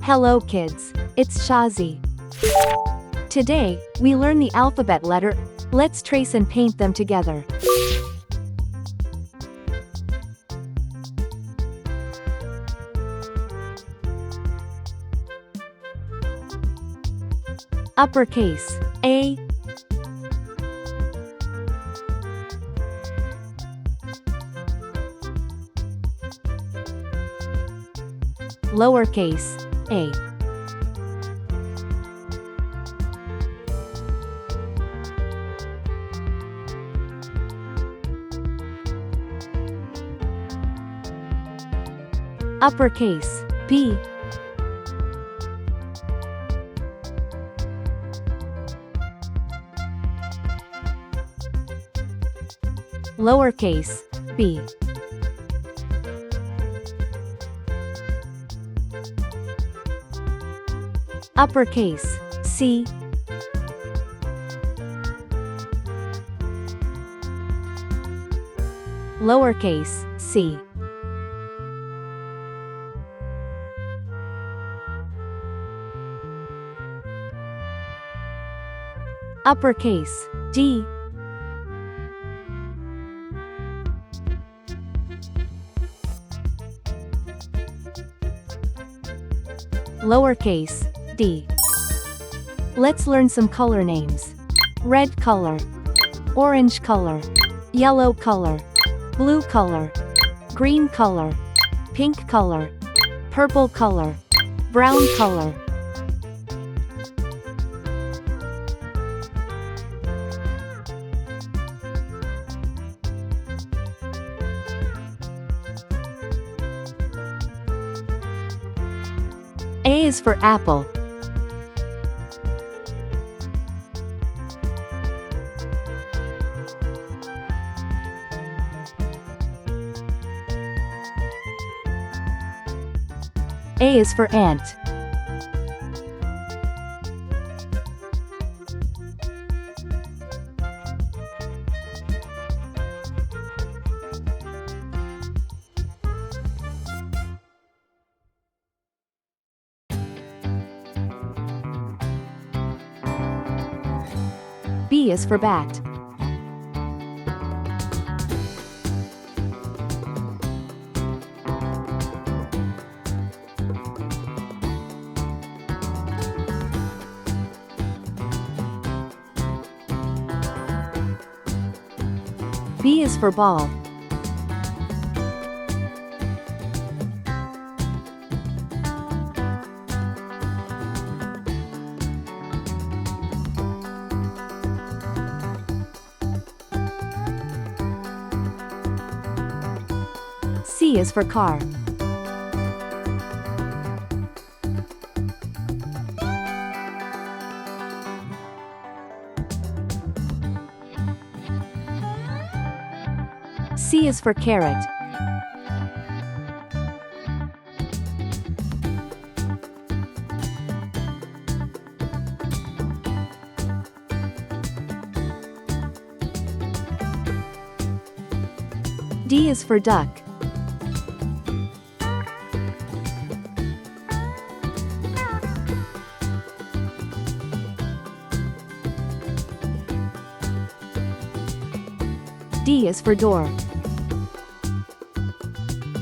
Hello kids, it's Shazi. Today, we learn the alphabet letter. Let's trace and paint them together. Uppercase, A. Lowercase, a. Uppercase, B. Lowercase, b. Uppercase, C. Lowercase, c. Uppercase, D. Lowercase, d. Let's learn some color names. Red color, orange color, yellow color, blue color, green color, pink color, purple color, brown color. A is for apple. A is for ant. B is for bat. B is for ball. C is for car. C is for carrot. D is for duck. D is for door.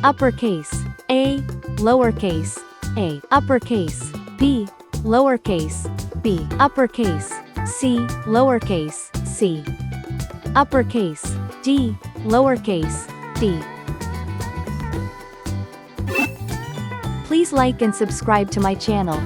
Uppercase, A, lowercase, a. Uppercase, B, lowercase, b. Uppercase, C, lowercase, c. Uppercase, D, lowercase, d. Please like and subscribe to my channel.